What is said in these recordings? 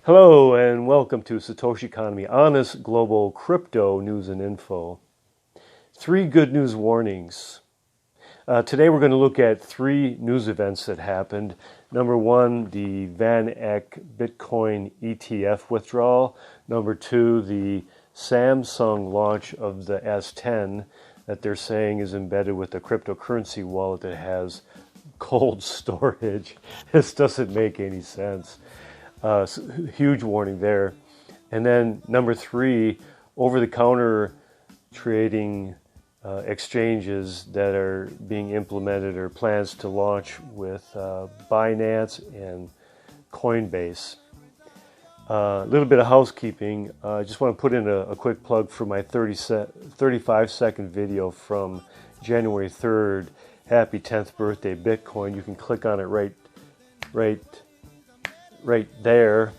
Hello and welcome to Satoshi Economy, honest global crypto news and info. 3 good news warnings. Today we're going to look at 3 news events that happened. Number 1, the Van Eck Bitcoin ETF withdrawal. Number 2, the Samsung launch of the S10 that they're saying is embedded with a cryptocurrency wallet that has cold storage. This doesn't make any sense. Huge warning there. And then number 3, over-the-counter trading exchanges that are being implemented or plans to launch with Binance and Coinbase. A little bit of housekeeping. I just want to put in a quick plug for my 35-second video from January 3rd. Happy 10th birthday, Bitcoin. You can click on it right there,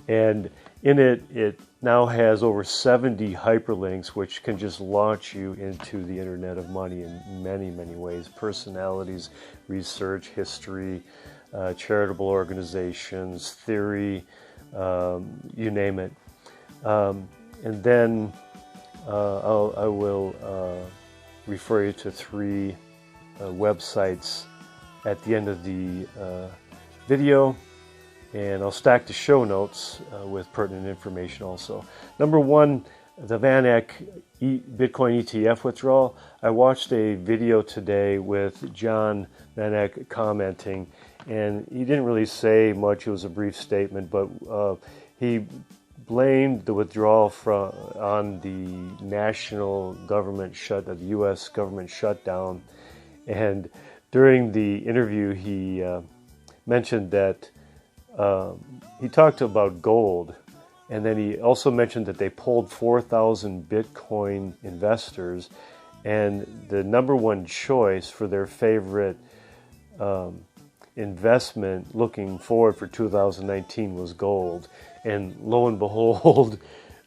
and in it now has over 70 hyperlinks which can just launch you into the internet of money in many ways: personalities, research, history, charitable organizations, theory, you name it. And then I will refer you to 3 websites at the end of the video. And I'll stack the show notes with pertinent information also. Number 1, the Van Eck Bitcoin ETF withdrawal. I watched a video today with John Van Eck commenting, and he didn't really say much. It was a brief statement, but he blamed the withdrawal on the national government the U.S. government shutdown. And during the interview, he mentioned that he talked about gold, and then he also mentioned that they polled 4,000 Bitcoin investors, and the number 1 choice for their favorite investment looking forward for 2019 was gold. And lo and behold,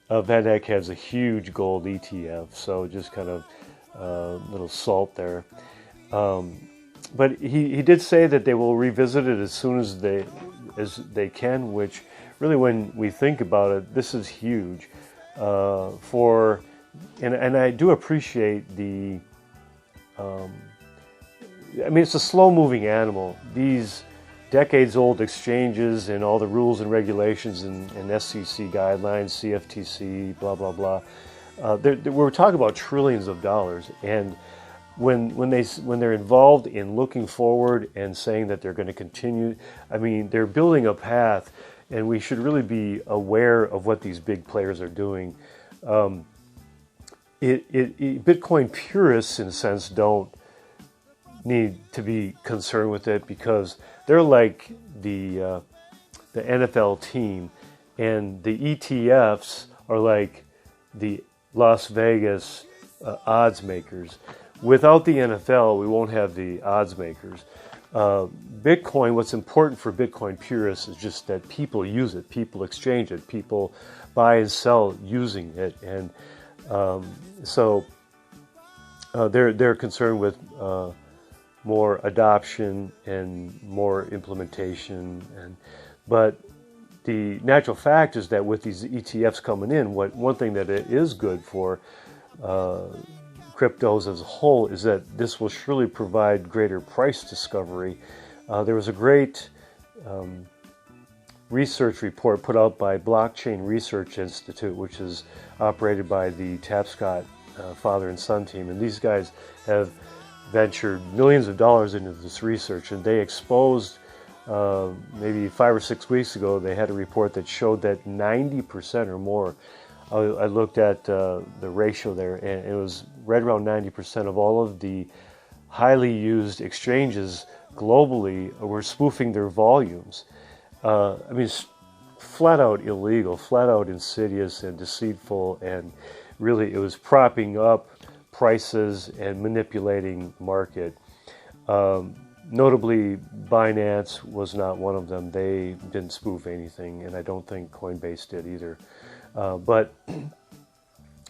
Van Eck has a huge gold ETF, so just kind of little salt there. But he did say that they will revisit it as soon as they can, which really, when we think about it, this is huge. And I do appreciate the, it's a slow-moving animal. These decades-old exchanges and all the rules and regulations and SEC guidelines, CFTC, blah, blah, blah. We're talking about trillions of dollars, and when they're involved in looking forward and saying that they're going to continue, they're building a path, and we should really be aware of what these big players are doing. Bitcoin purists, in a sense, don't need to be concerned with it because they're like the NFL team, and the ETFs are like the Las Vegas odds makers. Without the NFL, we won't have the odds makers. Bitcoin, what's important for Bitcoin purists is just that people use it, people exchange it, people buy and sell using it. And so they're concerned with more adoption and more implementation. But the natural fact is that with these ETFs coming in, one thing that it is good for cryptos as a whole is that this will surely provide greater price discovery. There was a great research report put out by Blockchain Research Institute, which is operated by the Tapscott father and son team. And these guys have ventured millions of dollars into this research, and they exposed maybe 5 or 6 weeks ago, they had a report that showed that 90% or more, I looked at the ratio there, and it was right around 90% of all of the highly used exchanges globally were spoofing their volumes. It's flat out illegal, flat out insidious and deceitful, and really it was propping up prices and manipulating the market. Notably, Binance was not one of them. They didn't spoof anything, and I don't think Coinbase did either. But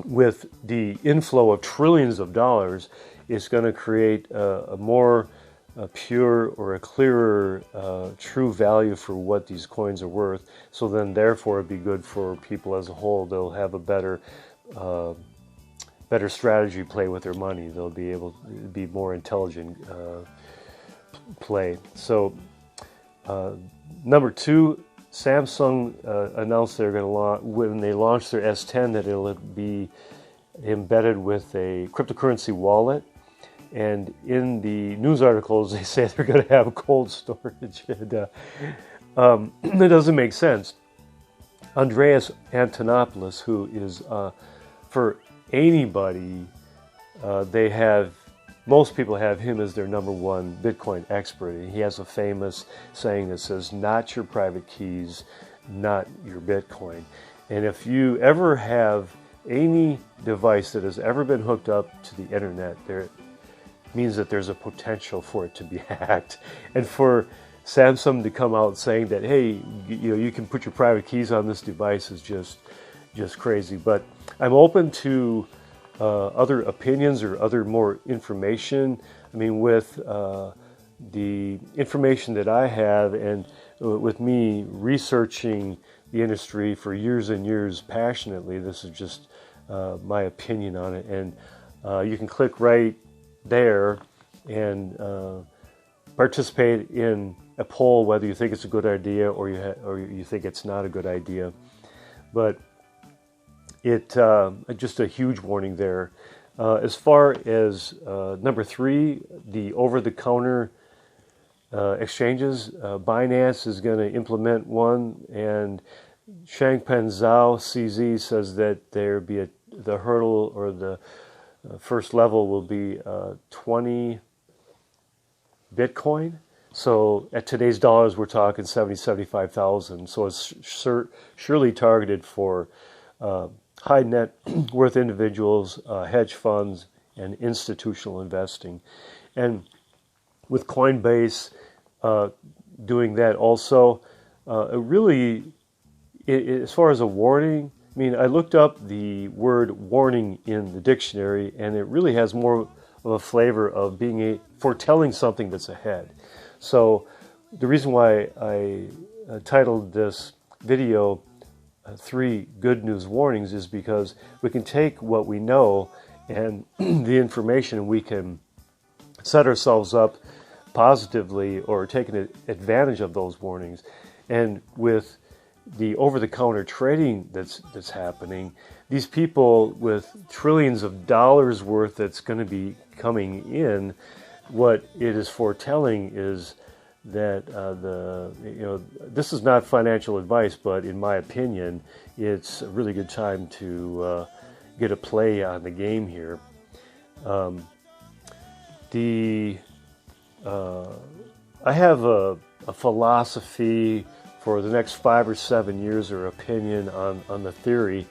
with the inflow of trillions of dollars, it's going to create a more pure or a clearer, true value for what these coins are worth. So then, therefore, it'd be good for people as a whole. They'll have a better strategy play with their money. They'll be able to be more intelligent play. So, number two, Samsung announced they're going to launch, when they launch their S10, that it'll be embedded with a cryptocurrency wallet. And in the news articles, they say they're going to have cold storage. And, it doesn't make sense. Andreas Antonopoulos, who is, for anybody, most people have him as their number one Bitcoin expert. And he has a famous saying that says, "Not your private keys, not your Bitcoin." And if you ever have any device that has ever been hooked up to the internet, there means that there's a potential for it to be hacked. And for Samsung to come out saying that, hey, you can put your private keys on this device is just crazy. But I'm open to other opinions or other more information. I mean, with the information that I have, and with me researching the industry for years and years passionately, this is just my opinion on it. And you can click right there and participate in a poll whether you think it's a good idea or you think it's not a good idea. But just a huge warning there. As far as number three, the over-the-counter exchanges, Binance is going to implement one, and Changpeng Zhao CZ says that the hurdle or the first level will be 20 Bitcoin. So at today's dollars, we're talking 75,000. So it's surely targeted for high net worth individuals, hedge funds, and institutional investing. And with Coinbase doing that also, as far as a warning, I mean, I looked up the word warning in the dictionary, and it really has more of a flavor of being foretelling something that's ahead. So the reason why I titled this video 3 Good News Warnings is because we can take what we know and the information, and we can set ourselves up positively or taking advantage of those warnings. And with the over-the-counter trading that's happening, these people with trillions of dollars worth that's going to be coming in, what it is foretelling is that this is not financial advice, but in my opinion, it's a really good time to get a play on the game here. I have a philosophy for the next 5 or 7 years, or opinion on the theory,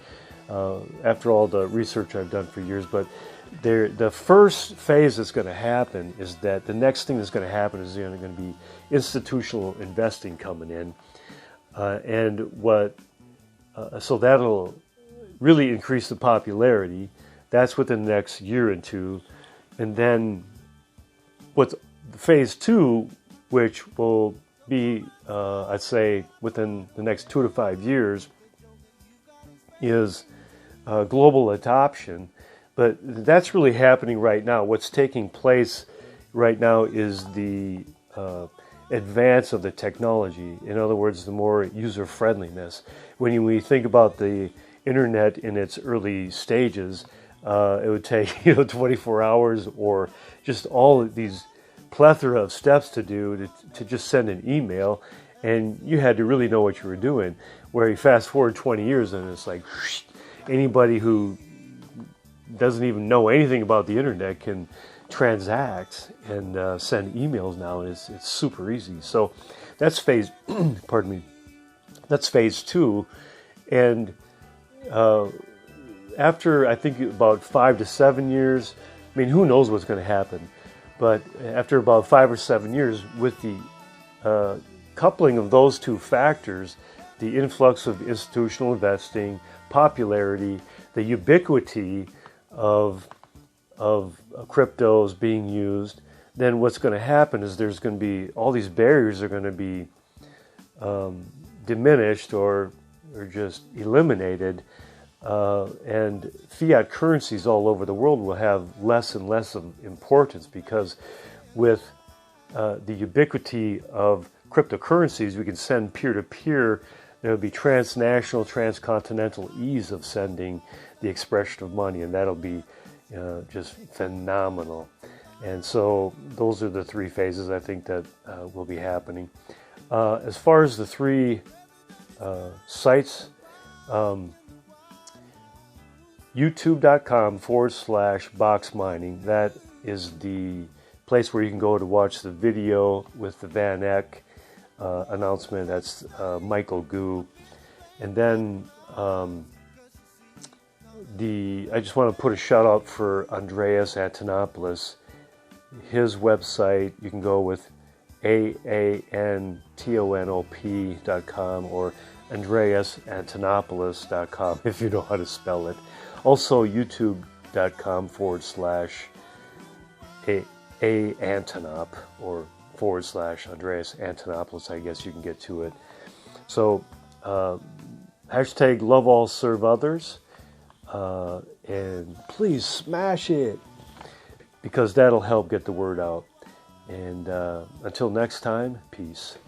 after all the research I've done for years. But the first phase that's going to happen is that the next thing that's going to happen is going to be institutional investing coming in, so that'll really increase the popularity. That's within the next year or two. And then what's phase 2, which will be, I'd say, within the next 2 to 5 years, is global adoption. But that's really happening right now. What's taking place right now is the advance of the technology. In other words, the more user-friendliness. When we think about the internet in its early stages, it would take 24 hours or just all of these plethora of steps to do to just send an email, and you had to really know what you were doing. Where you fast forward 20 years and it's like anybody who doesn't even know anything about the internet can transact and send emails now, and it's super easy. So that's phase pardon me, that's phase 2. And after, I think, about 5 to 7 years, I mean, who knows what's going to happen. But after about 5 or 7 years, with the coupling of those two factors, the influx of institutional investing, popularity, the ubiquity of cryptos being used, then what's going to happen is there's going to be, all these barriers are going to be diminished or just eliminated, and fiat currencies all over the world will have less and less of importance, because with the ubiquity of cryptocurrencies, we can send peer-to-peer. There will be transnational, transcontinental ease of sending the expression of money, and that'll be just phenomenal. And so those are the three phases I think that will be happening. As far as the three sites, youtube.com/box mining, that is the place where you can go to watch the video with the Van Eck announcement. That's Michael Gu. And then I just want to put a shout out for Andreas Antonopoulos. His website, you can go with AANTONOP.com or AndreasAntonopoulos.com if you know how to spell it. Also, youtube.com/AAntonop or /Andreas Antonopoulos, I guess you can get to it. So, hashtag love all, serve others. And please smash it, because that'll help get the word out. And until next time, peace.